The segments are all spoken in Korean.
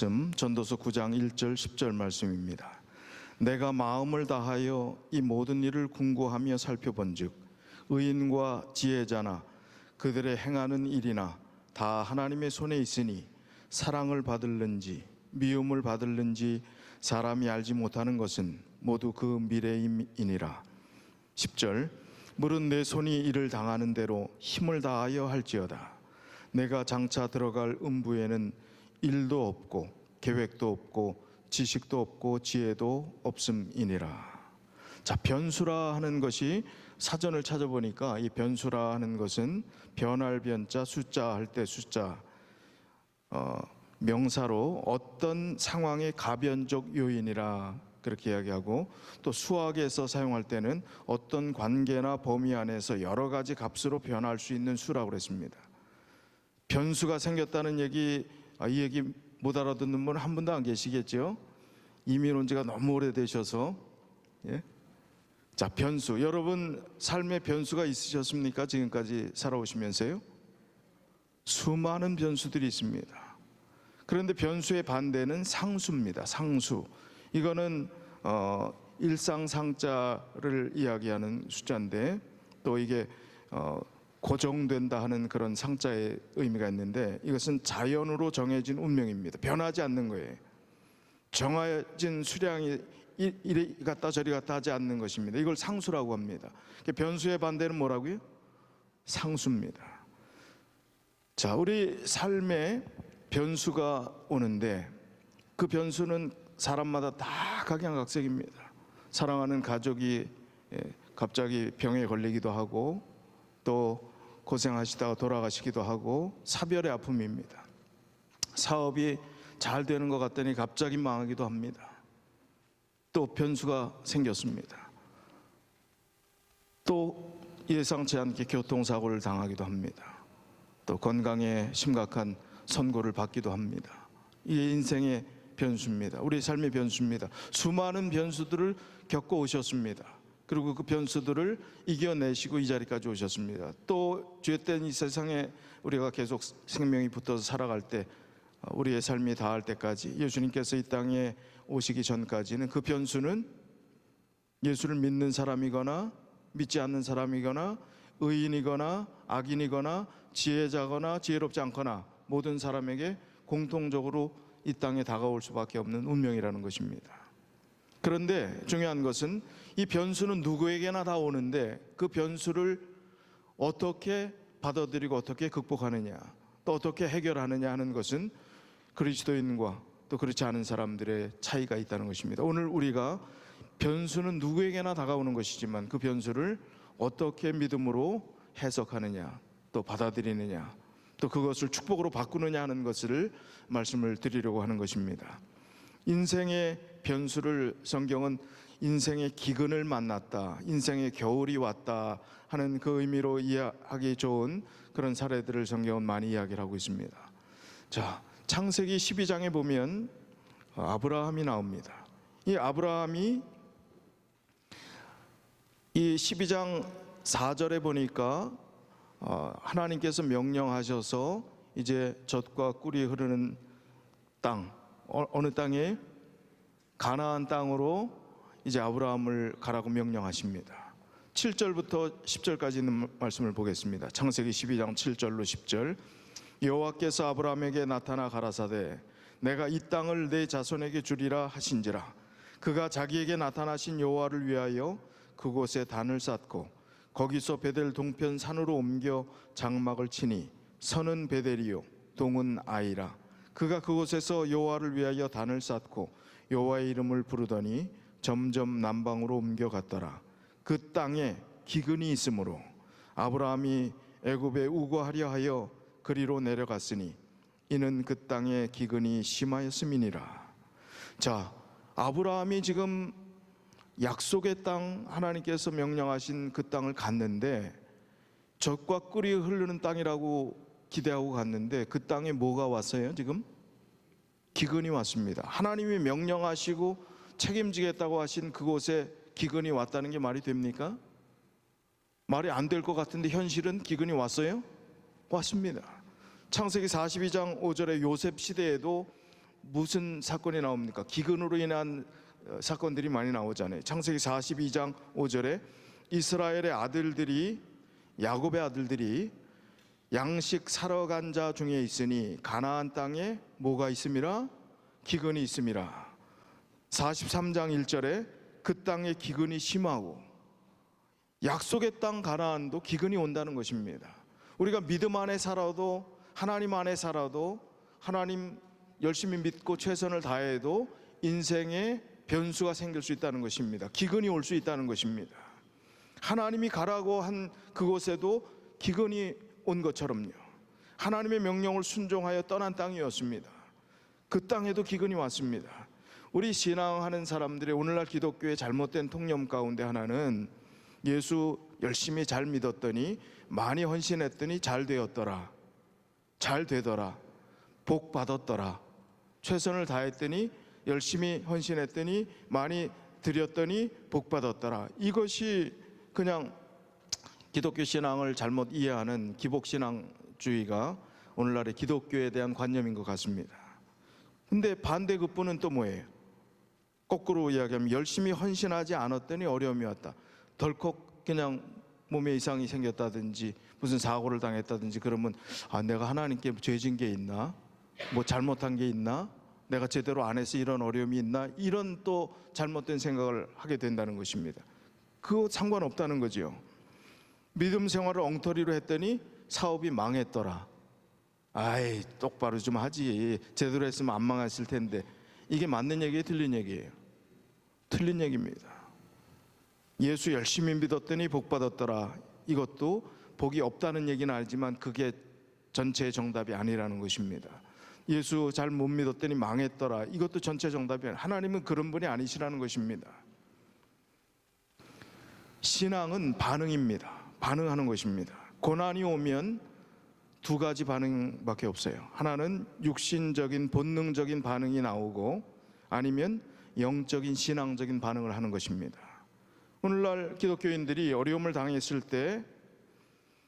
말씀 전도서 9장 1절 10절 말씀입니다. 내가 마음을 다하여 이 모든 일을 궁고하며 살펴본즉 의인과 지혜자나 그들의 행하는 일이나 다 하나님의 손에 있으니 사랑을 받을는지 미움을 받을는지 사람이 알지 못하는 것은 모두 그 미래임이니라. 10절 물은 내 손이 이를 당하는 대로 힘을 다하여 할지어다. 내가 장차 들어갈 음부에는 일도 없고 계획도 없고 지식도 없고 지혜도 없음이니라. 자, 변수라 하는 것이 사전을 찾아보니까 이 변수라 하는 것은 변할 변자, 숫자 할 때 숫자, 명사로 어떤 상황의 가변적 요인이라 그렇게 이야기하고, 또 수학에서 사용할 때는 어떤 관계나 범위 안에서 여러 가지 값으로 변할 수 있는 수라고 그랬습니다. 변수가 생겼다는 얘기, 이 얘기 못 알아듣는 분 한 분도 안 계시겠죠? 이민 온 지가 너무 오래되셔서. 예? 자, 변수. 여러분 삶에 변수가 있으셨습니까? 지금까지 살아오시면서요? 수많은 변수들이 있습니다. 그런데 변수의 반대는 상수입니다. 상수. 이거는 일상상자를 이야기하는 숫자인데, 또 이게 고정된다 하는 그런 상자의 의미가 있는데, 이것은 자연으로 정해진 운명입니다. 변하지 않는 거예요. 정해진 수량이 이리 갔다 저리 갔다 하지 않는 것입니다. 이걸 상수라고 합니다. 변수의 반대는 뭐라고요? 상수입니다. 자, 우리 삶에 변수가 오는데 그 변수는 사람마다 다 각양각색입니다. 사랑하는 가족이 갑자기 병에 걸리기도 하고, 또 고생하시다가 돌아가시기도 하고, 사별의 아픔입니다. 사업이 잘 되는 것 같더니 갑자기 망하기도 합니다. 또 변수가 생겼습니다. 또 예상치 않게 교통사고를 당하기도 합니다. 또 건강에 심각한 선고를 받기도 합니다. 이게 인생의 변수입니다. 우리 삶의 변수입니다. 수많은 변수들을 겪어 오셨습니다. 그리고 그 변수들을 이겨내시고 이 자리까지 오셨습니다. 또 죄된 이 세상에 우리가 계속 생명이 붙어서 살아갈 때, 우리의 삶이 다할 때까지, 예수님께서 이 땅에 오시기 전까지는 그 변수는 예수를 믿는 사람이거나 믿지 않는 사람이거나 의인이거나 악인이거나 지혜자거나 지혜롭지 않거나 모든 사람에게 공통적으로 이 땅에 다가올 수밖에 없는 운명이라는 것입니다. 그런데 중요한 것은 이 변수는 누구에게나 다 오는데 그 변수를 어떻게 받아들이고 어떻게 극복하느냐, 또 어떻게 해결하느냐 하는 것은 그리스도인과 또 그렇지 않은 사람들의 차이가 있다는 것입니다. 오늘 우리가 변수는 누구에게나 다가오는 것이지만 그 변수를 어떻게 믿음으로 해석하느냐, 또 받아들이느냐, 또 그것을 축복으로 바꾸느냐 하는 것을 말씀을 드리려고 하는 것입니다. 인생의 변수를 성경은 인생의 기근을 만났다, 인생의 겨울이 왔다 하는 그 의미로 이해하기 좋은 그런 사례들을 성경은 많이 이야기를 하고 있습니다. 자, 창세기 12장에 보면 아브라함이 나옵니다. 이 아브라함이 이 12장 4절에 보니까 하나님께서 명령하셔서 이제 젖과 꿀이 흐르는 땅, 어느 땅에? 가나안 땅으로 이제 아브라함을 가라고 명령하십니다. 7절부터 10절까지 있는 말씀을 보겠습니다. 창세기 12장 7절로 10절. 여호와께서 아브라함에게 나타나 가라사대 내가 이 땅을 내 자손에게 주리라 하신지라. 그가 자기에게 나타나신 여호와를 위하여 그곳에 단을 쌓고 거기서 베델 동편 산으로 옮겨 장막을 치니 서는 베델이요 동은 아이라. 그가 그곳에서 여호와를 위하여 단을 쌓고 여호와의 이름을 부르더니 점점 남방으로 옮겨갔더라. 그 땅에 기근이 있으므로 아브라함이 애굽에 우거하려 하여 그리로 내려갔으니 이는 그 땅에 기근이 심하였음이니라. 자, 아브라함이 지금 약속의 땅, 하나님께서 명령하신 그 땅을 갔는데 젖과 꿀이 흐르는 땅이라고 기대하고 갔는데 그 땅에 뭐가 왔어요? 지금 기근이 왔습니다. 하나님이 명령하시고 책임지겠다고 하신 그곳에 기근이 왔다는 게 말이 됩니까? 말이 안 될 것 같은데 현실은 기근이 왔어요? 왔습니다. 창세기 42장 5절에 요셉 시대에도 무슨 사건이 나옵니까? 기근으로 인한 사건들이 많이 나오잖아요. 창세기 42장 5절에 이스라엘의 아들들이, 야곱의 아들들이 양식 사러 간 자 중에 있으니 가나안 땅에 뭐가 있음이라? 기근이 있음이라. 43장 1절에 그 땅에 기근이 심하고, 약속의 땅 가나안도 기근이 온다는 것입니다. 우리가 믿음 안에 살아도, 하나님 안에 살아도, 하나님 열심히 믿고 최선을 다해도 인생에 변수가 생길 수 있다는 것입니다. 기근이 올 수 있다는 것입니다. 하나님이 가라고 한 그곳에도 기근이 온 것처럼요, 하나님의 명령을 순종하여 떠난 땅이었습니다. 그 땅에도 기근이 왔습니다. 우리 신앙하는 사람들의 오늘날 기독교의 잘못된 통념 가운데 하나는 예수 열심히 잘 믿었더니, 많이 헌신했더니 잘 되었더라, 잘 되더라, 복 받았더라, 최선을 다했더니, 열심히 헌신했더니, 많이 드렸더니 복 받았더라. 이것이 그냥 기독교 신앙을 잘못 이해하는 기복신앙주의가 오늘날의 기독교에 대한 관념인 것 같습니다. 근데 반대급부는 또 뭐예요? 거꾸로 이야기하면 열심히 헌신하지 않았더니 어려움이 왔다. 덜컥 그냥 몸에 이상이 생겼다든지 무슨 사고를 당했다든지 그러면 내가 하나님께 죄진 게 있나? 뭐 잘못한 게 있나? 내가 제대로 안 해서 이런 어려움이 있나? 이런 또 잘못된 생각을 하게 된다는 것입니다. 그거 상관없다는 거죠. 믿음 생활을 엉터리로 했더니 사업이 망했더라. 아이, 똑바로 좀 하지, 제대로 했으면 안 망했을 텐데. 이게 맞는 얘기예요, 틀린 얘기예요? 틀린 얘기입니다. 예수 열심히 믿었더니 복 받았더라, 이것도 복이 없다는 얘기는 알지만 그게 전체의 정답이 아니라는 것입니다. 예수 잘 못 믿었더니 망했더라, 이것도 전체 정답이 아니에요. 하나님은 그런 분이 아니시라는 것입니다. 신앙은 반응입니다. 반응하는 것입니다. 고난이 오면 두 가지 반응밖에 없어요. 하나는 육신적인 본능적인 반응이 나오고, 아니면 영적인 신앙적인 반응을 하는 것입니다. 오늘날 기독교인들이 어려움을 당했을 때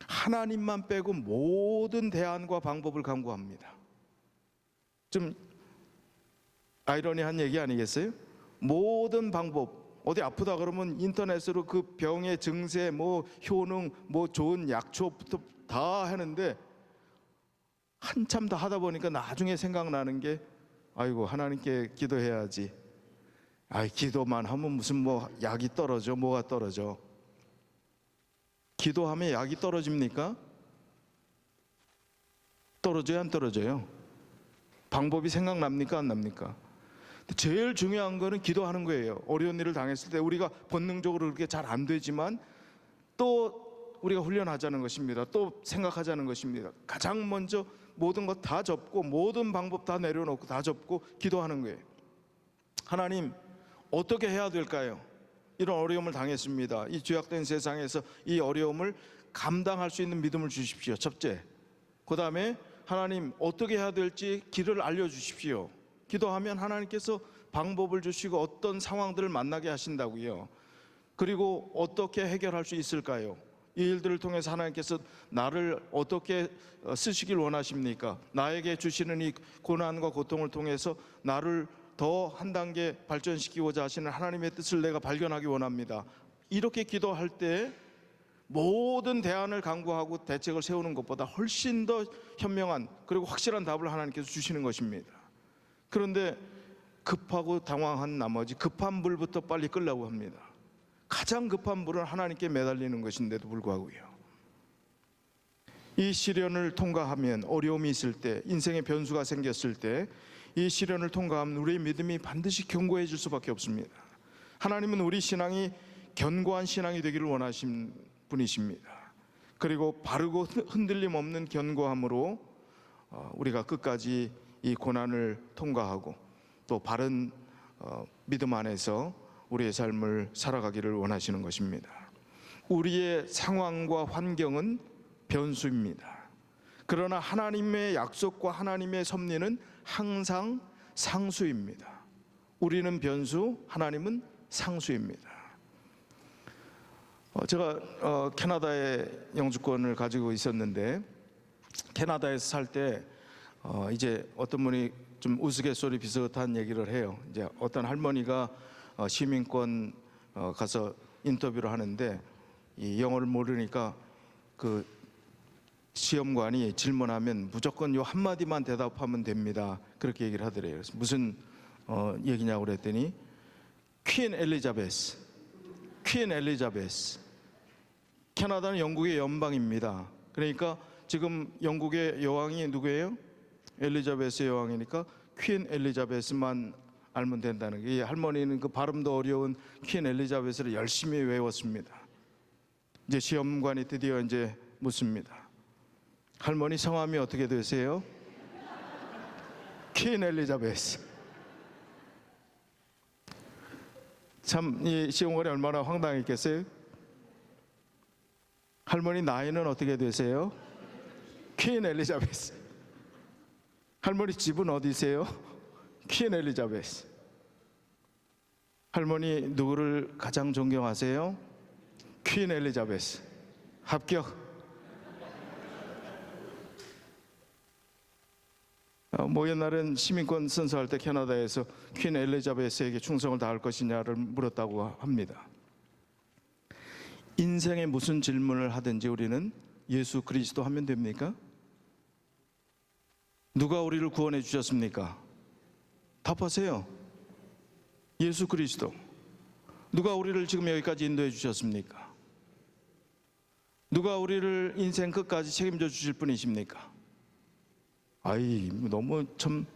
하나님만 빼고 모든 대안과 방법을 강구합니다. 좀 아이러니한 얘기 아니겠어요? 모든 방법, 어디 아프다 그러면 인터넷으로 그 병의 증세, 뭐 효능, 뭐 좋은 약초부터 다 하는데, 한참 더 하다 보니까 나중에 생각나는 게, 아이고 하나님께 기도해야지. 기도만 하면 무슨 뭐 약이 떨어져, 뭐가 떨어져? 기도하면 약이 떨어집니까? 떨어져요, 안 떨어져요? 방법이 생각납니까, 안 납니까? 제일 중요한 거는 기도하는 거예요. 어려운 일을 당했을 때 우리가 본능적으로 그렇게 잘 안 되지만 또 우리가 훈련하자는 것입니다. 또 생각하자는 것입니다. 가장 먼저 모든 것 다 접고, 모든 방법 다 내려놓고 다 접고 기도하는 거예요. 하나님, 어떻게 해야 될까요? 이런 어려움을 당했습니다. 이 죄악된 세상에서 이 어려움을 감당할 수 있는 믿음을 주십시오. 첫째. 그 다음에 하나님, 어떻게 해야 될지 길을 알려주십시오. 기도하면 하나님께서 방법을 주시고 어떤 상황들을 만나게 하신다고요. 그리고 어떻게 해결할 수 있을까요? 이 일들을 통해서 하나님께서 나를 어떻게 쓰시길 원하십니까? 나에게 주시는 이 고난과 고통을 통해서 나를 더 한 단계 발전시키고자 하시는 하나님의 뜻을 내가 발견하기 원합니다. 이렇게 기도할 때 모든 대안을 강구하고 대책을 세우는 것보다 훨씬 더 현명한, 그리고 확실한 답을 하나님께서 주시는 것입니다. 그런데 급하고 당황한 나머지 급한 불부터 빨리 끄려고 합니다. 가장 급한 불은 하나님께 매달리는 것인데도 불구하고요. 이 시련을 통과하면, 어려움이 있을 때, 인생의 변수가 생겼을 때 이 시련을 통과하면 우리의 믿음이 반드시 견고해질 수밖에 없습니다. 하나님은 우리 신앙이 견고한 신앙이 되기를 원하신 분이십니다. 그리고 바르고 흔들림 없는 견고함으로 우리가 끝까지 이 고난을 통과하고 또 바른 믿음 안에서 우리의 삶을 살아가기를 원하시는 것입니다. 우리의 상황과 환경은 변수입니다. 그러나 하나님의 약속과 하나님의 섭리는 항상 상수입니다. 우리는 변수, 하나님은 상수입니다. 제가 캐나다의 영주권을 가지고 있었는데, 캐나다에서 살 때 이제 어떤 분이 좀 우스갯소리 비슷한 얘기를 해요. 이제 어떤 할머니가 시민권 가서 인터뷰를 하는데 이 영어를 모르니까 그 시험관이 질문하면 무조건 요 한마디만 대답하면 됩니다. 그렇게 얘기를 하더래요. 그래서 무슨 얘기냐고 그랬더니 퀸 엘리자베스. 캐나다는 영국의 연방입니다. 그러니까 지금 영국의 여왕이 누구예요? 엘리자베스 여왕이니까 퀸 엘리자베스만 알면 된다는 게, 이 할머니는 그 발음도 어려운 퀸 엘리자베스를 열심히 외웠습니다. 이제 시험관이 드디어 이제 묻습니다. 할머니 성함이 어떻게 되세요? 퀸 엘리자베스. 참 이 시험관이 얼마나 황당했겠어요? 할머니 나이는 어떻게 되세요? 퀸 엘리자베스. 할머니 집은 어디세요? 퀸 엘리자베스. 할머니 누구를 가장 존경하세요? 퀸 엘리자베스. 합격. 뭐 옛날엔 시민권 선서할 때 캐나다에서 퀸 엘리자베스에게 충성을 다할 것이냐를 물었다고 합니다. 인생에 무슨 질문을 하든지 우리는 예수 그리스도 하면 됩니까? 누가 우리를 구원해 주셨습니까? 답하세요. 예수 그리스도. 누가 우리를 지금 여기까지 인도해 주셨습니까? 누가 우리를 인생 끝까지 책임져 주실 분이십니까? 아이, 너무 참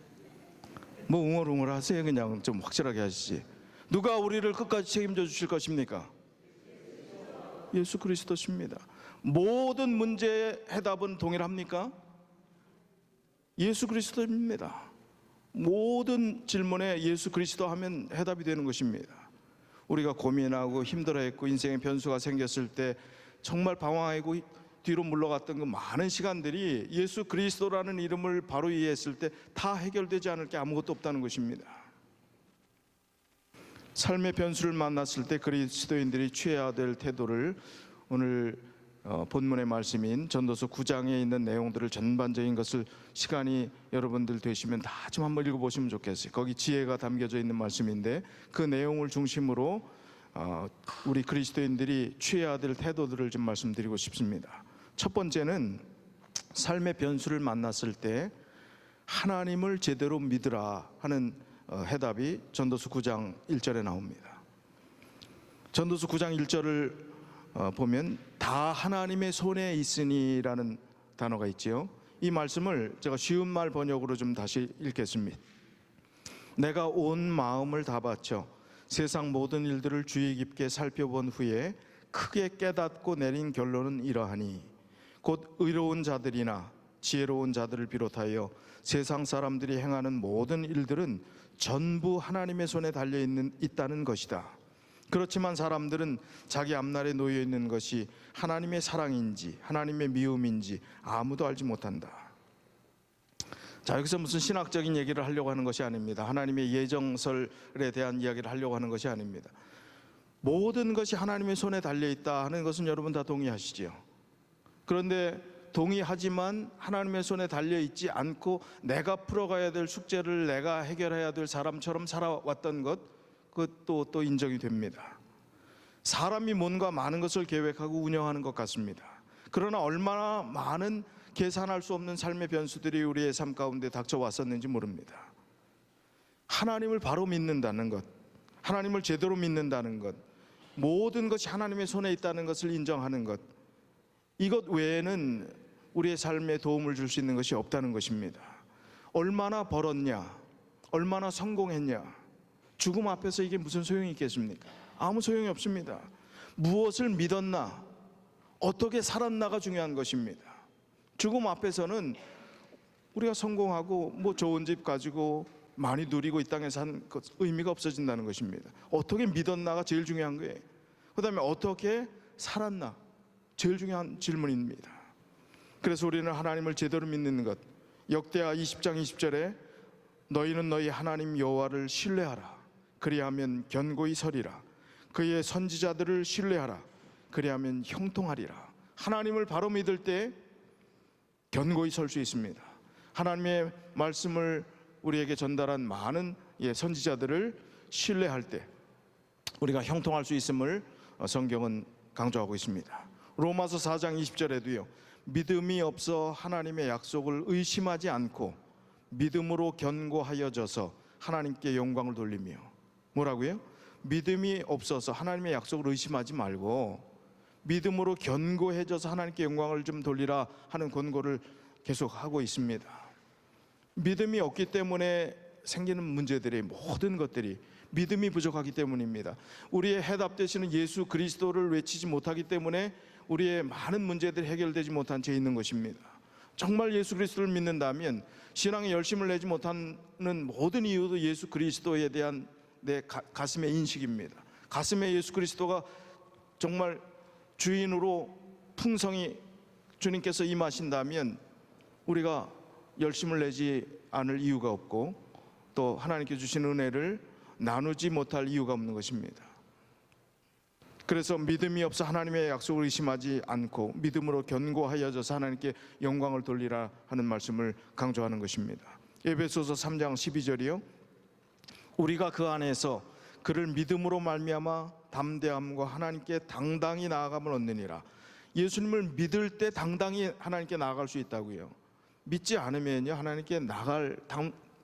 뭐 웅얼웅얼 하세요. 그냥 좀 확실하게 하시지. 누가 우리를 끝까지 책임져 주실 것입니까? 예수 그리스도십니다. 모든 문제의 해답은 동일합니까? 예수 그리스도입니다. 모든 질문에 예수 그리스도 하면 해답이 되는 것입니다. 우리가 고민하고 힘들어했고 인생의 변수가 생겼을 때 정말 방황하고 뒤로 물러갔던 그 많은 시간들이 예수 그리스도라는 이름을 바로 이해했을 때 다 해결되지 않을 게 아무것도 없다는 것입니다. 삶의 변수를 만났을 때 그리스도인들이 취해야 될 태도를 오늘 본문의 말씀인 전도서 9장에 있는 내용들을 전반적인 것을 시간이 여러분들 되시면 다 좀 한번 읽어보시면 좋겠어요. 거기 지혜가 담겨져 있는 말씀인데 그 내용을 중심으로 우리 그리스도인들이 취해야 될 태도들을 좀 말씀드리고 싶습니다. 첫 번째는 삶의 변수를 만났을 때 하나님을 제대로 믿으라 하는 해답이 전도서 9장 1절에 나옵니다. 전도서 9장 1절을 보면 다 하나님의 손에 있으니라는 단어가 있지요. 이 말씀을 제가 쉬운 말 번역으로 좀 다시 읽겠습니다. 내가 온 마음을 다 바쳐 세상 모든 일들을 주의 깊게 살펴본 후에 크게 깨닫고 내린 결론은 이러하니 곧 의로운 자들이나 지혜로운 자들을 비롯하여 세상 사람들이 행하는 모든 일들은 전부 하나님의 손에 달려 있다는 것이다. 그렇지만 사람들은 자기 앞날에 놓여 있는 것이 하나님의 사랑인지 하나님의 미움인지 아무도 알지 못한다. 자, 여기서 무슨 신학적인 얘기를 하려고 하는 것이 아닙니다. 하나님의 예정설에 대한 이야기를 하려고 하는 것이 아닙니다. 모든 것이 하나님의 손에 달려 있다 하는 것은 여러분 다 동의하시죠? 그런데 동의하지만 하나님의 손에 달려 있지 않고 내가 풀어가야 될 숙제를 내가 해결해야 될 사람처럼 살아왔던 것, 그것도 또 인정이 됩니다. 사람이 뭔가 많은 것을 계획하고 운영하는 것 같습니다. 그러나 얼마나 많은 계산할 수 없는 삶의 변수들이 우리의 삶 가운데 닥쳐왔었는지 모릅니다. 하나님을 바로 믿는다는 것, 하나님을 제대로 믿는다는 것, 모든 것이 하나님의 손에 있다는 것을 인정하는 것, 이것 외에는 우리의 삶에 도움을 줄 수 있는 것이 없다는 것입니다. 얼마나 벌었냐, 얼마나 성공했냐, 죽음 앞에서 이게 무슨 소용이 있겠습니까? 아무 소용이 없습니다. 무엇을 믿었나, 어떻게 살았나가 중요한 것입니다. 죽음 앞에서는 우리가 성공하고 뭐 좋은 집 가지고 많이 누리고 이 땅에 산 것 의미가 없어진다는 것입니다. 어떻게 믿었나가 제일 중요한 거예요. 그 다음에 어떻게 살았나, 제일 중요한 질문입니다. 그래서 우리는 하나님을 제대로 믿는 것, 역대하 20장 20절에 너희는 너희 하나님 여호와를 신뢰하라. 그리하면 견고히 서리라. 그의 선지자들을 신뢰하라. 그리하면 형통하리라. 하나님을 바로 믿을 때 견고히 설 수 있습니다. 하나님의 말씀을 우리에게 전달한 많은 선지자들을 신뢰할 때 우리가 형통할 수 있음을 성경은 강조하고 있습니다. 로마서 4장 20절에도요, 믿음이 없어 하나님의 약속을 의심하지 않고 믿음으로 견고하여져서 하나님께 영광을 돌리며, 뭐라고요? 믿음이 없어서 하나님의 약속을 의심하지 말고 믿음으로 견고해져서 하나님께 영광을 좀 돌리라 하는 권고를 계속하고 있습니다. 믿음이 없기 때문에 생기는 문제들이, 모든 것들이 믿음이 부족하기 때문입니다. 우리의 해답 되시는 예수 그리스도를 외치지 못하기 때문에 우리의 많은 문제들이 해결되지 못한 채 있는 것입니다. 정말 예수 그리스도를 믿는다면 신앙에 열심을 내지 못하는 모든 이유도 예수 그리스도에 대한 내 가슴의 인식입니다. 가슴에 예수 그리스도가 정말 주인으로 풍성히 주님께서 임하신다면 우리가 열심을 내지 않을 이유가 없고, 또 하나님께 주신 은혜를 나누지 못할 이유가 없는 것입니다. 그래서 믿음이 없어 하나님의 약속을 의심하지 않고 믿음으로 견고하여져서 하나님께 영광을 돌리라 하는 말씀을 강조하는 것입니다. 에베소서 3장 12절이요, 우리가 그 안에서 그를 믿음으로 말미암아 담대함과 하나님께 당당히 나아감을 얻느니라. 예수님을 믿을 때 당당히 하나님께 나아갈 수 있다고요. 믿지 않으면요, 하나님께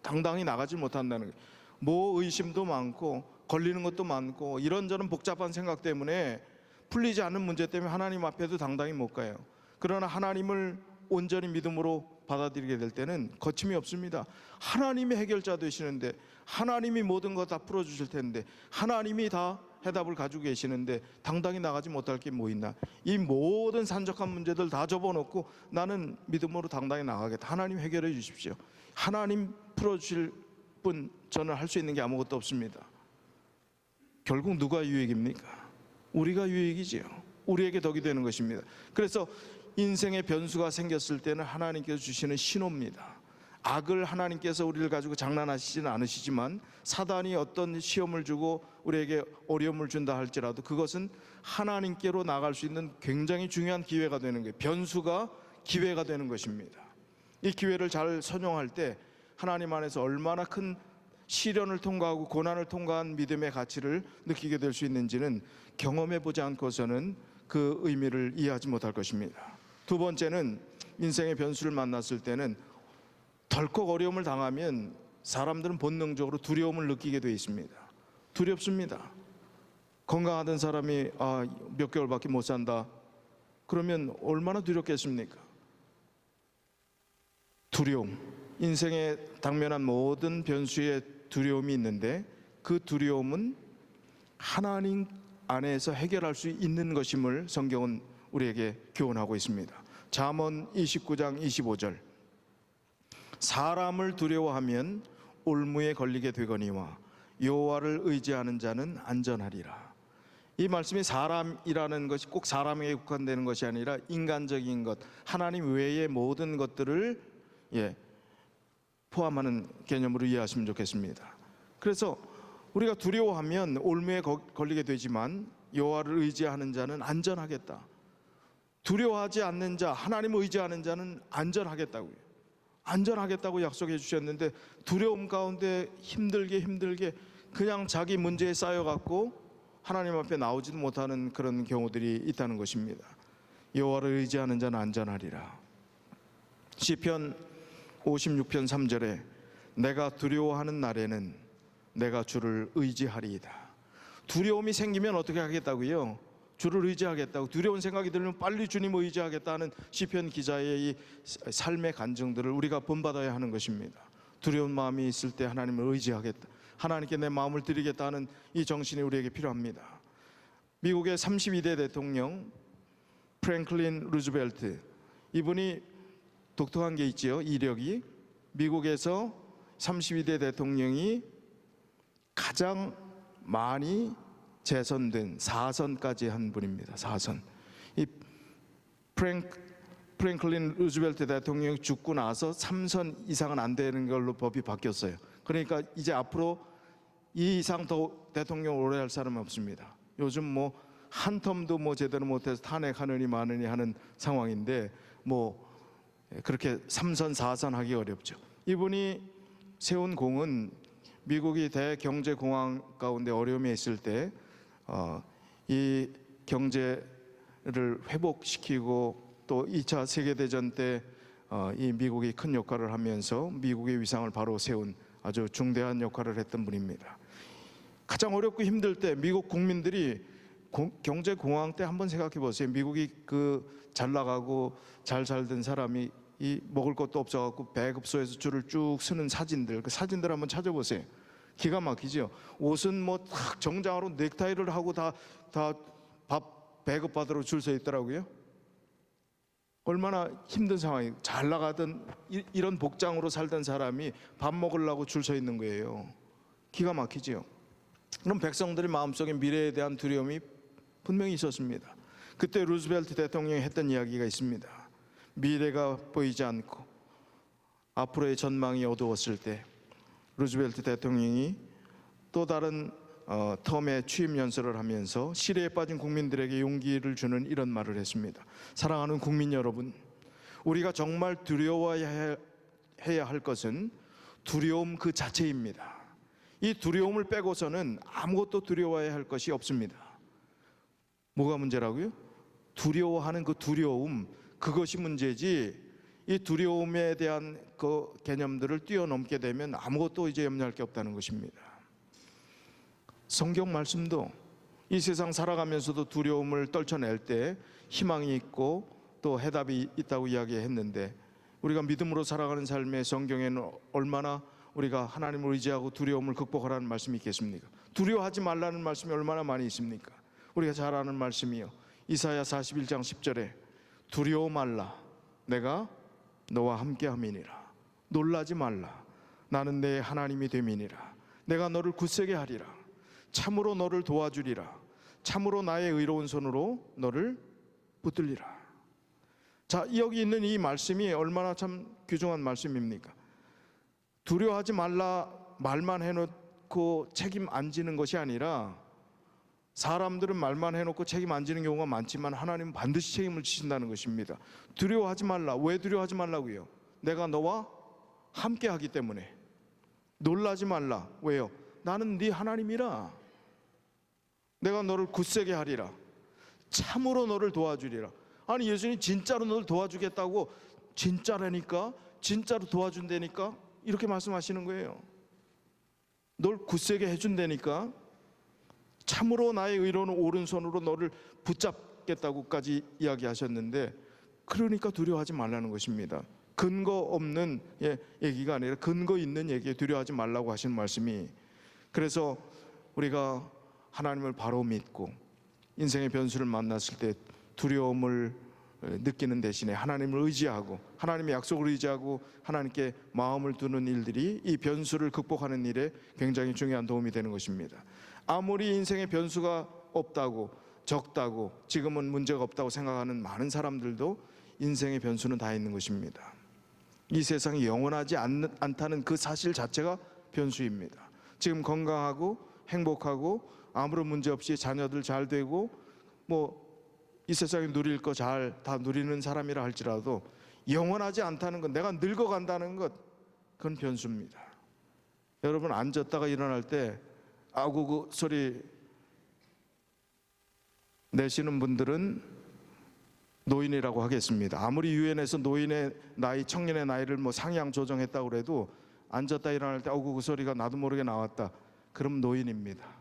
당당히 나가지 못한다는 거예요. 뭐 의심도 많고 걸리는 것도 많고 이런저런 복잡한 생각 때문에, 풀리지 않는 문제 때문에 하나님 앞에도 당당히 못 가요. 그러나 하나님을 온전히 믿음으로 받아들이게 될 때는 거침이 없습니다. 하나님이 해결자 되시는데, 하나님이 모든 것 다 풀어주실 텐데, 하나님이 다 해답을 가지고 계시는데 당당히 나가지 못할 게 뭐 있나. 이 모든 산적한 문제들 다 접어놓고 나는 믿음으로 당당히 나가겠다. 하나님 해결해 주십시오. 하나님 풀어주실 뿐 저는 할 수 있는 게 아무것도 없습니다. 결국 누가 유익입니까? 우리가 유익이지요. 우리에게 덕이 되는 것입니다. 그래서 인생의 변수가 생겼을 때는 하나님께서 주시는 신호입니다. 악을 하나님께서 우리를 가지고 장난하시지는 않으시지만 사단이 어떤 시험을 주고 우리에게 어려움을 준다 할지라도 그것은 하나님께로 나갈 수 있는 굉장히 중요한 기회가 되는 거예요. 변수가 기회가 되는 것입니다. 이 기회를 잘 선용할 때 하나님 안에서 얼마나 큰 시련을 통과하고 고난을 통과한 믿음의 가치를 느끼게 될 수 있는지는 경험해 보지 않고서는 그 의미를 이해하지 못할 것입니다. 두 번째는, 인생의 변수를 만났을 때는 덜컥 어려움을 당하면 사람들은 본능적으로 두려움을 느끼게 되어 있습니다. 두렵습니다. 건강하던 사람이 몇 개월밖에 못 산다 그러면 얼마나 두렵겠습니까? 두려움, 인생에 당면한 모든 변수에 두려움이 있는데 그 두려움은 하나님 안에서 해결할 수 있는 것임을 성경은 우리에게 교훈하고 있습니다. 잠언 29장 25절, 사람을 두려워하면 올무에 걸리게 되거니와 여호와를 의지하는 자는 안전하리라. 이 말씀이 사람이라는 것이 꼭 사람에게 국한되는 것이 아니라 인간적인 것, 하나님 외의 모든 것들을 포함하는 개념으로 이해하시면 좋겠습니다. 그래서 우리가 두려워하면 올무에 걸리게 되지만 여호와를 의지하는 자는 안전하겠다. 두려워하지 않는 자, 하나님을 의지하는 자는 안전하겠다고요. 안전하겠다고 약속해 주셨는데 두려움 가운데 힘들게 그냥 자기 문제에 쌓여갖고 하나님 앞에 나오지도 못하는 그런 경우들이 있다는 것입니다. 여호와를 의지하는 자는 안전하리라. 시편 56편 3절에 내가 두려워하는 날에는 내가 주를 의지하리이다. 두려움이 생기면 어떻게 하겠다고요? 주를 의지하겠다고. 두려운 생각이 들면 빨리 주님을 의지하겠다는 시편 기자의 이 삶의 간증들을 우리가 본받아야 하는 것입니다. 두려운 마음이 있을 때 하나님을 의지하겠다, 하나님께 내 마음을 드리겠다 하는 이 정신이 우리에게 필요합니다. 미국의 32대 대통령 프랭클린 루즈벨트, 이분이 독특한 게 있지요. 이력이 미국에서 32대 대통령이 가장 많이 재선된 4선까지 한 분입니다. 4선. 이 프랭클린 루즈벨트 대통령이 죽고 나서 3선 이상은 안 되는 걸로 법이 바뀌었어요. 그러니까 이제 앞으로 이 이상 더 대통령 오래 할 사람은 없습니다. 요즘 뭐 한 텀도 뭐 제대로 못해서 탄핵하느니 마느니 하는 상황인데 뭐 그렇게 3선 4선 하기 어렵죠. 이분이 세운 공은 미국이 대경제공황 가운데 어려움에 있을 때 이 경제를 회복시키고 또 2차 세계대전 때 이 미국이 큰 역할을 하면서 미국의 위상을 바로 세운 아주 중대한 역할을 했던 분입니다. 가장 어렵고 힘들 때 미국 국민들이 경제 공황 때 한번 생각해 보세요. 미국이 그 잘 나가고 잘 살던 사람이 이 먹을 것도 없어갖고 배급소에서 줄을 쭉 서는 사진들, 그 사진들 한번 찾아보세요. 기가 막히죠. 옷은 뭐 딱 정장으로 넥타이를 하고 다 밥 배급 받으러 줄 서 있더라고요. 얼마나 힘든 상황이, 잘 나가던 이런 복장으로 살던 사람이 밥 먹으려고 줄 서 있는 거예요. 기가 막히죠. 그럼 백성들의 마음속에 미래에 대한 두려움이 분명히 있었습니다. 그때 루즈벨트 대통령이 했던 이야기가 있습니다. 미래가 보이지 않고 앞으로의 전망이 어두웠을 때 루즈벨트 대통령이 또 다른 텀의 취임 연설을 하면서 시대에 빠진 국민들에게 용기를 주는 이런 말을 했습니다. 사랑하는 국민 여러분, 우리가 정말 두려워해야 할 것은 두려움 그 자체입니다. 이 두려움을 빼고서는 아무것도 두려워해야 할 것이 없습니다. 뭐가 문제라고요? 두려워하는 그 두려움, 그것이 문제지, 이 두려움에 대한 그 개념들을 뛰어넘게 되면 아무것도 이제 염려할 게 없다는 것입니다. 성경 말씀도 이 세상 살아가면서도 두려움을 떨쳐낼 때 희망이 있고 또 해답이 있다고 이야기했는데, 우리가 믿음으로 살아가는 삶의 성경에는 얼마나 우리가 하나님을 의지하고 두려움을 극복하라는 말씀이 있겠습니까? 두려워하지 말라는 말씀이 얼마나 많이 있습니까? 우리가 잘 아는 말씀이요, 이사야 41장 10절에 두려워 말라, 내가 너와 함께 함이니라. 놀라지 말라, 나는 내 하나님이 됨이니라. 내가 너를 굳세게 하리라. 참으로 너를 도와주리라. 참으로 나의 의로운 손으로 너를 붙들리라. 자, 여기 있는 이 말씀이 얼마나 참 귀중한 말씀입니까? 두려워하지 말라 말만 해놓고 책임 안 지는 것이 아니라, 사람들은 말만 해놓고 책임 안 지는 경우가 많지만 하나님은 반드시 책임을 지신다는 것입니다. 두려워하지 말라. 왜 두려워하지 말라고요? 내가 너와 함께 하기 때문에. 놀라지 말라. 왜요? 나는 네 하나님이라. 내가 너를 굳세게 하리라. 참으로 너를 도와주리라. 아니, 예수님이 진짜로 너를 도와주겠다고, 진짜라니까, 진짜로 도와준다니까 이렇게 말씀하시는 거예요. 널 굳세게 해준다니까, 참으로 나의 의로운 오른손으로 너를 붙잡겠다고까지 이야기하셨는데, 그러니까 두려워하지 말라는 것입니다. 근거 없는 얘기가 아니라 근거 있는 얘기에 두려워하지 말라고 하시는 말씀이. 그래서 우리가 하나님을 바로 믿고 인생의 변수를 만났을 때 두려움을 느끼는 대신에 하나님을 의지하고 하나님의 약속을 의지하고 하나님께 마음을 두는 일들이 이 변수를 극복하는 일에 굉장히 중요한 도움이 되는 것입니다. 아무리 인생의 변수가 없다고, 적다고, 지금은 문제가 없다고 생각하는 많은 사람들도 인생의 변수는 다 있는 것입니다. 이 세상이 영원하지 않다는 그 사실 자체가 변수입니다. 지금 건강하고 행복하고 아무런 문제 없이 자녀들 잘 되고 이 세상에 누릴 거 잘 다 누리는 사람이라 할지라도 영원하지 않다는 것, 내가 늙어간다는 것, 그건 변수입니다. 여러분, 앉았다가 일어날 때 아구구 소리 내시는 분들은 노인이라고 하겠습니다. 아무리 유엔에서 노인의 나이, 청년의 나이를 상향 조정했다고 해도 앉았다 일어날 때 아구구 소리가 나도 모르게 나왔다, 그럼 노인입니다.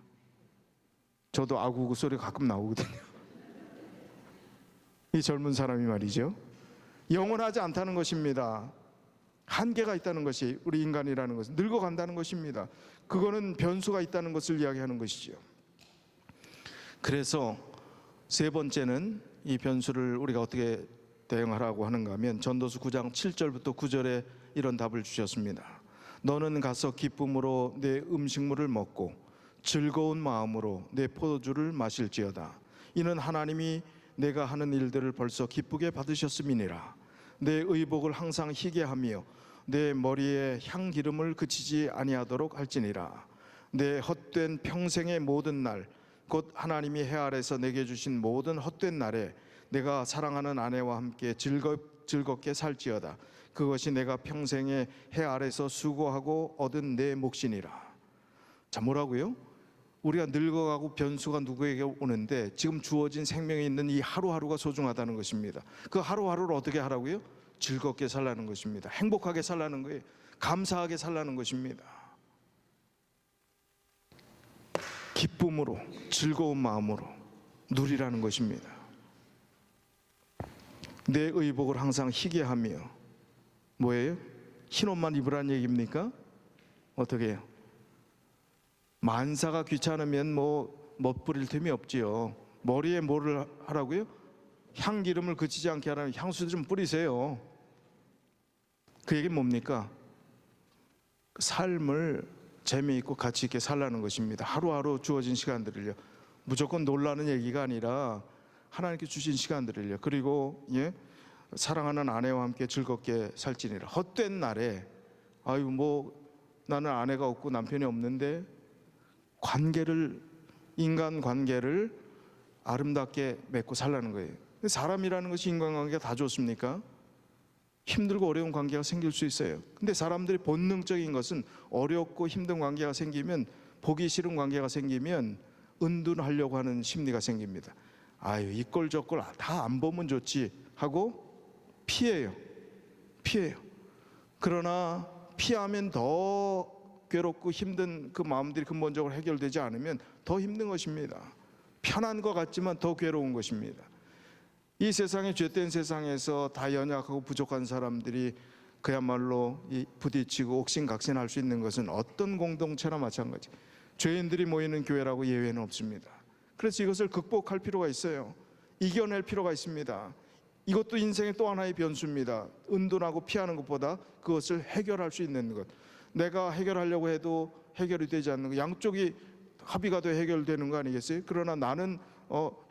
저도 아구구 소리가 가끔 나오거든요. 이 젊은 사람이 말이죠, 영원하지 않다는 것입니다. 한계가 있다는 것이 우리 인간이라는 것은, 늙어간다는 것입니다. 그거는 변수가 있다는 것을 이야기하는 것이죠. 그래서 세 번째는 이 변수를 우리가 어떻게 대응하라고 하는가 하면, 전도서 9장 7절부터 9절에 이런 답을 주셨습니다. 너는 가서 기쁨으로 내 음식물을 먹고 즐거운 마음으로 내 포도주를 마실지어다. 이는 하나님이 내가 하는 일들을 벌써 기쁘게 받으셨음이니라. 내 의복을 항상 희게 하며 내 머리에 향기름을 그치지 아니하도록 할지니라. 내 헛된 평생의 모든 날, 곧 하나님이 해 아래서 내게 주신 모든 헛된 날에 내가 사랑하는 아내와 함께 즐겁게 살지어다. 그것이 내가 평생에 해 아래서 수고하고 얻은 내 몫이니라. 자, 뭐라고요? 우리가 늙어가고 변수가 누구에게 오는데 지금 주어진 생명에 있는 이 하루하루가 소중하다는 것입니다. 그 하루하루를 어떻게 하라고요? 즐겁게 살라는 것입니다. 행복하게 살라는 거예요. 감사하게 살라는 것입니다. 기쁨으로, 즐거운 마음으로 누리라는 것입니다. 내 의복을 항상 희게 하며, 뭐예요? 흰 옷만 입으라는 얘기입니까? 어떻게 해요? 만사가 귀찮으면 멋부릴 틈이 없지요. 머리에 뭐를 하라고요? 향기름을 그치지 않게 하라면 향수 좀 뿌리세요. 그 얘기는 뭡니까? 삶을 재미있고 가치 있게 살라는 것입니다. 하루하루 주어진 시간들을요. 무조건 놀라는 얘기가 아니라 하나님께 주신 시간들을요. 그리고 사랑하는 아내와 함께 즐겁게 살지니라. 헛된 날에 나는 아내가 없고 남편이 없는데 인간 관계를 아름답게 맺고 살라는 거예요. 사람이라는 것이 인간관계가 다 좋습니까? 힘들고 어려운 관계가 생길 수 있어요. 근데 사람들이 본능적인 것은 어렵고 힘든 관계가 생기면, 보기 싫은 관계가 생기면 은둔하려고 하는 심리가 생깁니다. 이걸 저걸 다 안 보면 좋지 하고 피해요. 그러나 피하면 더 괴롭고 힘든 그 마음들이 근본적으로 해결되지 않으면 더 힘든 것입니다. 편한 것 같지만 더 괴로운 것입니다. 이 세상의 죄된 세상에서 다 연약하고 부족한 사람들이 그야말로 부딪히고 옥신각신할 수 있는 것은 어떤 공동체나 마찬가지. 죄인들이 모이는 교회라고 예외는 없습니다. 그래서 이것을 극복할 필요가 있어요. 이겨낼 필요가 있습니다. 이것도 인생의 또 하나의 변수입니다. 은둔하고 피하는 것보다 그것을 해결할 수 있는 것. 내가 해결하려고 해도 해결이 되지 않는 것. 양쪽이 합의가 돼 해결되는 거 아니겠어요? 그러나 나는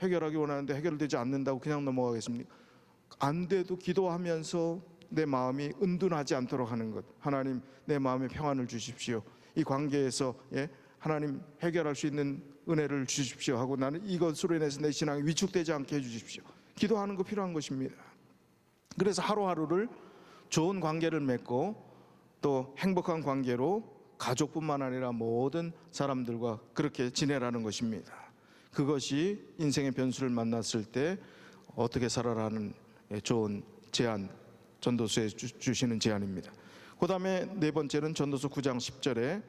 해결하기 원하는데 해결되지 않는다고 그냥 넘어가겠습니까? 안 돼도 기도하면서 내 마음이 은둔하지 않도록 하는 것. 하나님, 내 마음에 평안을 주십시오. 이 관계에서 하나님 해결할 수 있는 은혜를 주십시오 하고, 나는 이것으로 인해서 내 신앙이 위축되지 않게 해주십시오. 기도하는 거 필요한 것입니다. 그래서 하루하루를 좋은 관계를 맺고 또 행복한 관계로 가족뿐만 아니라 모든 사람들과 그렇게 지내라는 것입니다. 그것이 인생의 변수를 만났을 때 어떻게 살아라는 좋은 제안, 전도서에 주시는 제안입니다. 그 다음에 네 번째는 전도서 9장 10절에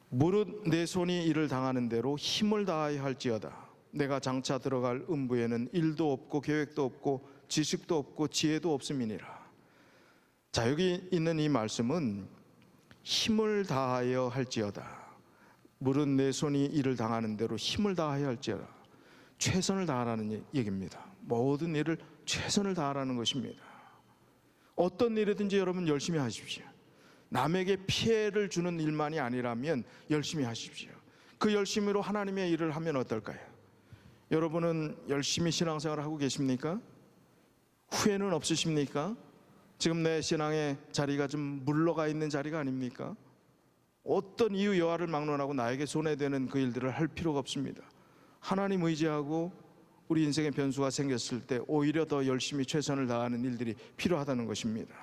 무릇 내 손이 이를 당하는 대로 힘을 다하여 할지어다. 내가 장차 들어갈 음부에는 일도 없고 계획도 없고 지식도 없고 지혜도 없음이니라. 자, 여기 있는 이 말씀은 힘을 다하여 할지어다. 무릇 내 손이 이를 당하는 대로 힘을 다하여 할지어다. 최선을 다하라는 얘기입니다. 모든 일을 최선을 다하라는 것입니다. 어떤 일이든지 여러분 열심히 하십시오. 남에게 피해를 주는 일만이 아니라면 열심히 하십시오. 그 열심히로 하나님의 일을 하면 어떨까요? 여러분은 열심히 신앙생활을 하고 계십니까? 후회는 없으십니까? 지금 내 신앙의 자리가 좀 물러가 있는 자리가 아닙니까? 어떤 이유 여하를 막론하고 나에게 손해되는 그 일들을 할 필요가 없습니다. 하나님 의지하고 우리 인생의 변수가 생겼을 때 오히려 더 열심히 최선을 다하는 일들이 필요하다는 것입니다.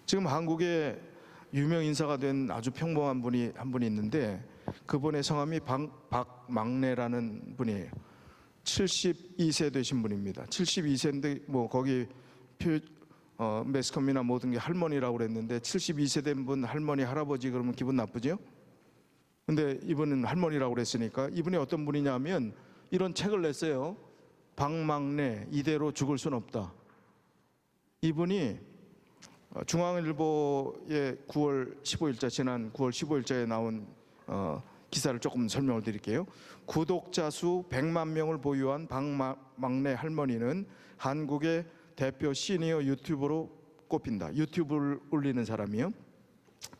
지금 한국에 유명 인사가 된 아주 평범한 분이 한 분이 있는데, 그분의 성함이 박막래라는 분이에요. 72세 되신 분입니다. 72세인데 거기 매스컴이나 모든 게 할머니라고 그랬는데, 72세 된 분 할머니 할아버지 그러면 기분 나쁘죠? 근데 이분은 할머니라고 그랬으니까 이분이 어떤 분이냐면 이런 책을 냈어요. 박막래, 이대로 죽을 순 없다. 이분이 중앙일보의 9월 15일자 지난 9월 15일자에 나온 기사를 조금 설명을 드릴게요. 구독자 수 100만 명을 보유한 박막래 할머니는 한국의 대표 시니어 유튜버로 꼽힌다. 유튜브를 올리는 사람이요.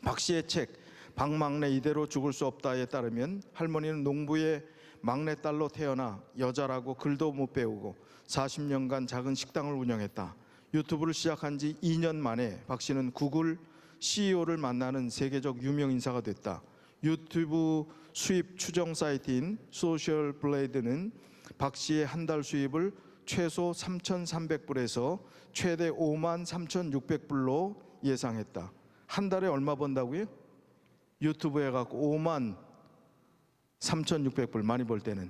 박 씨의 책 박막래 이대로 죽을 수 없다에 따르면 할머니는 농부의 막내딸로 태어나 여자라고 글도 못 배우고 40년간 작은 식당을 운영했다. 유튜브를 시작한 지 2년 만에 박 씨는 구글 CEO를 만나는 세계적 유명 인사가 됐다. 유튜브 수입 추정 사이트인 소셜 블레이드는 박 씨의 한 달 수입을 최소 3,300불에서 최대 53,600불로 예상했다. 한 달에 얼마 번다고요? 유튜브 해갖고 53,600불, 많이 벌 때는.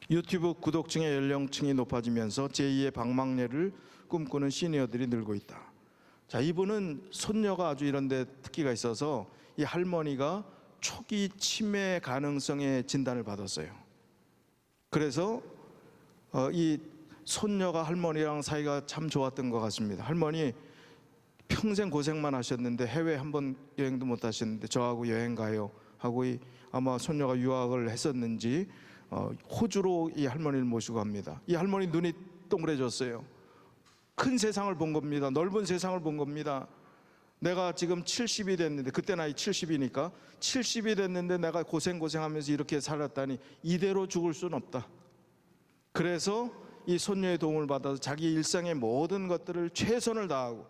유튜브 구독층의 연령층이 높아지면서 제2의 방망래를 꿈꾸는 시니어들이 늘고 있다. 자, 이분은 손녀가 아주 이런 데 특기가 있어서 이 할머니가 초기 치매 가능성의 진단을 받았어요. 그래서 이 손녀가 할머니랑 사이가 참 좋았던 것 같습니다. 할머니 평생 고생만 하셨는데 해외 한 번 여행도 못 하셨는데 저하고 여행 가요 하고 아마 손녀가 유학을 했었는지 호주로 이 할머니를 모시고 갑니다. 이 할머니 눈이 동그래졌어요. 큰 세상을 본 겁니다. 넓은 세상을 본 겁니다. 내가 지금 70이 됐는데, 그때 나이 70이니까 70이 됐는데 내가 고생하면서 이렇게 살았다니 이대로 죽을 수는 없다. 그래서 이 손녀의 도움을 받아서 자기 일상의 모든 것들을 최선을 다하고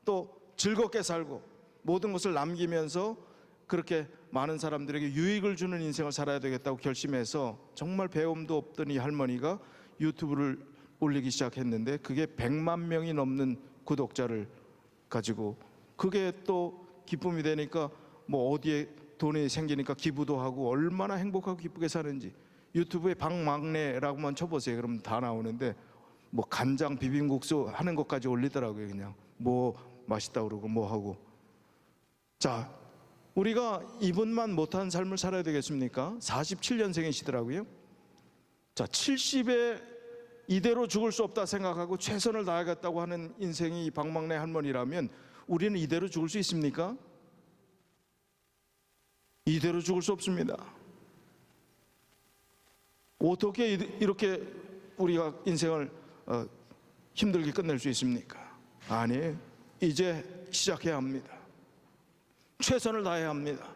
또 즐겁게 살고 모든 것을 남기면서 그렇게 많은 사람들에게 유익을 주는 인생을 살아야 되겠다고 결심해서 정말 배움도 없던 이 할머니가 유튜브를 올리기 시작했는데 그게 100만 명이 넘는 구독자를 가지고, 그게 또 기쁨이 되니까 뭐 어디에 돈이 생기니까 기부도 하고 얼마나 행복하고 기쁘게 사는지. 유튜브에 방막내라고만 쳐보세요. 그러면 다 나오는데 뭐 간장 비빔국수 하는 것까지 올리더라고요. 그냥 뭐 맛있다 그러고 뭐 하고. 자, 우리가 이분만 못한 삶을 살아야 되겠습니까? 47년생이시더라고요. 자, 70에 이대로 죽을 수 없다 생각하고 최선을 다하겠다고 하는 인생이 방막내 할머니라면 우리는 이대로 죽을 수 있습니까? 이대로 죽을 수 없습니다. 어떻게 이렇게 우리가 인생을 힘들게 끝낼 수 있습니까? 아니, 이제 시작해야 합니다. 최선을 다해야 합니다.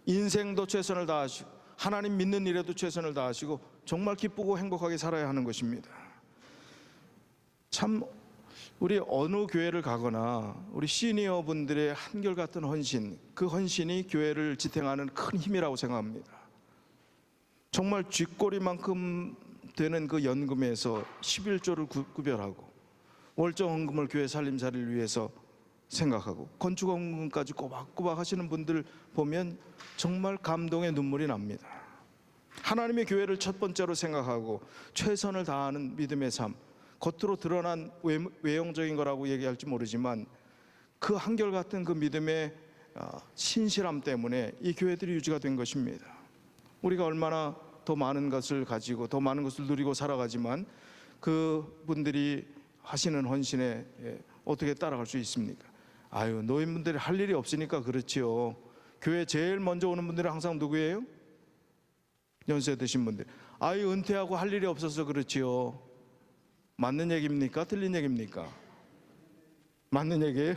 인생도 최선을 다하시고 하나님 믿는 일에도 최선을 다하시고 정말 기쁘고 행복하게 살아야 하는 것입니다. 참 우리 어느 교회를 가거나 우리 시니어 분들의 한결같은 헌신, 그 헌신이 교회를 지탱하는 큰 힘이라고 생각합니다. 정말 쥐꼬리만큼 되는 그 연금에서 11조를 구별하고 월정헌금을 교회 살림살이를 위해서 생각하고 건축헌금까지 꼬박꼬박 하시는 분들 보면 정말 감동의 눈물이 납니다. 하나님의 교회를 첫 번째로 생각하고 최선을 다하는 믿음의 삶, 겉으로 드러난 외형적인 거라고 얘기할지 모르지만 그 한결같은 그 믿음의 신실함 때문에 이 교회들이 유지가 된 것입니다. 우리가 얼마나 더 많은 것을 가지고 더 많은 것을 누리고 살아가지만 그 분들이 하시는 헌신에 어떻게 따라갈 수 있습니까? 아유, 노인분들이 할 일이 없으니까 그렇지요. 교회 제일 먼저 오는 분들은 항상 누구예요? 연세 드신 분들. 아유, 은퇴하고 할 일이 없어서 그렇지요. 맞는 얘기입니까? 틀린 얘기입니까? 맞는 얘기예요?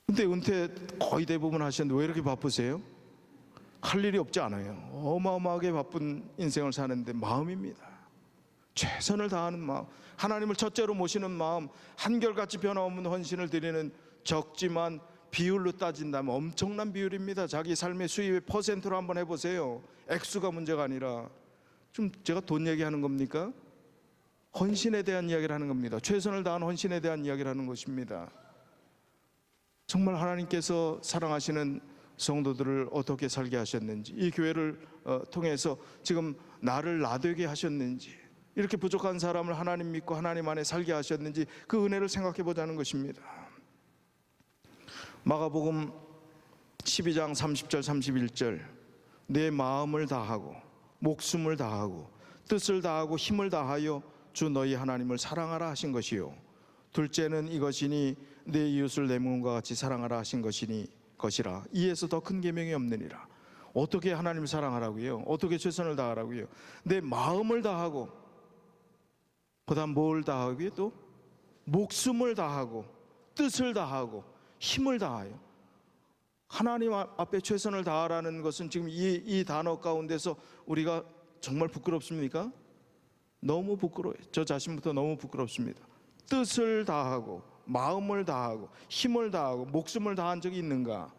근데 은퇴 거의 대부분 하셨는데 왜 이렇게 바쁘세요? 할 일이 없지 않아요. 어마어마하게 바쁜 인생을 사는데 마음입니다. 최선을 다하는 마음, 하나님을 첫째로 모시는 마음, 한결같이 변함없는 헌신을 드리는, 적지만 비율로 따진다면 엄청난 비율입니다. 자기 삶의 수입의 퍼센트로 한번 해보세요. 액수가 문제가 아니라. 좀 제가 돈 얘기하는 겁니까? 헌신에 대한 이야기를 하는 겁니다. 최선을 다한 헌신에 대한 이야기를 하는 것입니다. 정말 하나님께서 사랑하시는 성도들을 어떻게 살게 하셨는지, 이 교회를 통해서 지금 나를 나되게 하셨는지, 이렇게 부족한 사람을 하나님 믿고 하나님 안에 살게 하셨는지 그 은혜를 생각해 보자는 것입니다. 마가복음 12장 30절 31절, 내 마음을 다하고 목숨을 다하고 뜻을 다하고 힘을 다하여 주 너희 하나님을 사랑하라 하신 것이요, 둘째는 이것이니 내 이웃을 내 몸과 같이 사랑하라 하신 것이라. 이에서 더 큰 계명이 없느니라. 어떻게 하나님을 사랑하라고요? 어떻게 최선을 다하라고요? 내 마음을 다하고, 그다음 뭘 다하고요? 또 목숨을 다하고 뜻을 다하고 힘을 다하여. 하나님 앞에 최선을 다하라는 것은 지금 이 단어 가운데서 우리가 정말 부끄럽습니까? 너무 부끄러워요. 저 자신부터 너무 부끄럽습니다. 뜻을 다하고 마음을 다하고 힘을 다하고 목숨을 다한 적이 있는가?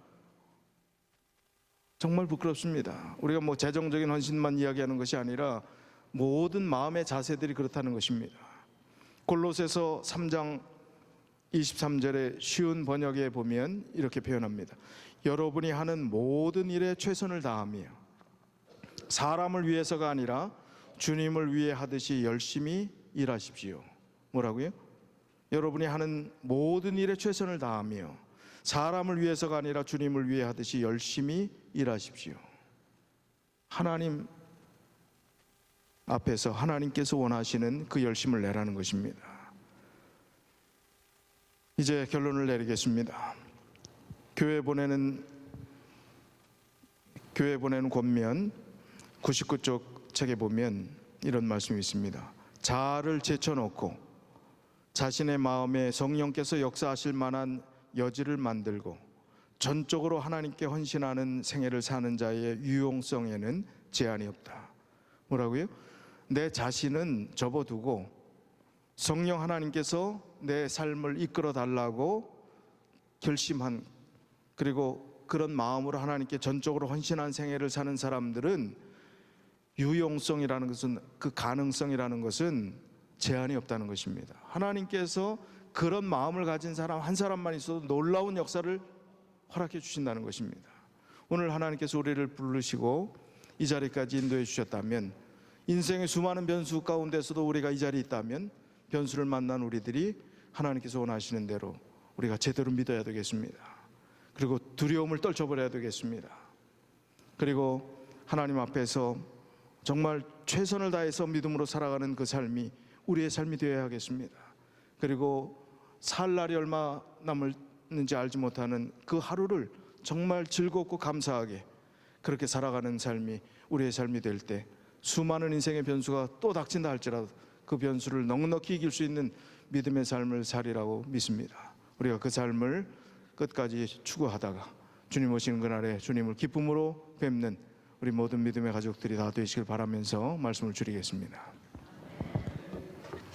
정말 부끄럽습니다. 우리가 뭐 재정적인 헌신만 이야기하는 것이 아니라 모든 마음의 자세들이 그렇다는 것입니다. 골로새서 3장 23절의 쉬운 번역에 보면 이렇게 표현합니다. 여러분이 하는 모든 일에 최선을 다하며 사람을 위해서가 아니라 주님을 위해 하듯이 열심히 일하십시오. 뭐라고요? 여러분이 하는 모든 일에 최선을 다하며 사람을 위해서가 아니라 주님을 위해 하듯이 열심히 일하십시오. 하나님 앞에서 하나님께서 원하시는 그 열심을 내라는 것입니다. 이제 결론을 내리겠습니다. 교회 보내는 권면 99쪽 책에 보면 이런 말씀이 있습니다. 자아를 제쳐놓고 자신의 마음에 성령께서 역사하실 만한 여지를 만들고 전적으로 하나님께 헌신하는 생애를 사는 자의 유용성에는 제한이 없다. 뭐라고요? 내 자신은 접어두고 성령 하나님께서 내 삶을 이끌어 달라고 결심한, 그리고 그런 마음으로 하나님께 전적으로 헌신한 생애를 사는 사람들은 유용성이라는 것은, 그 가능성이라는 것은 제한이 없다는 것입니다. 하나님께서 그런 마음을 가진 사람 한 사람만 있어도 놀라운 역사를 허락해 주신다는 것입니다. 오늘 하나님께서 우리를 부르시고 이 자리까지 인도해 주셨다면, 인생의 수많은 변수 가운데서도 우리가 이 자리에 있다면 변수를 만난 우리들이 하나님께서 원하시는 대로 우리가 제대로 믿어야 되겠습니다. 그리고 두려움을 떨쳐버려야 되겠습니다. 그리고 하나님 앞에서 정말 최선을 다해서 믿음으로 살아가는 그 삶이 우리의 삶이 되어야 하겠습니다. 그리고 살 날이 얼마 남았는지 알지 못하는 그 하루를 정말 즐겁고 감사하게 그렇게 살아가는 삶이 우리의 삶이 될 때 수많은 인생의 변수가 또 닥친다 할지라도 그 변수를 넉넉히 이길 수 있는 믿음의 삶을 살리라고 믿습니다. 우리가 그 삶을 끝까지 추구하다가 주님 오시는 그날에 주님을 기쁨으로 뵙는 우리 모든 믿음의 가족들이 다 되시길 바라면서 말씀을 줄이겠습니다.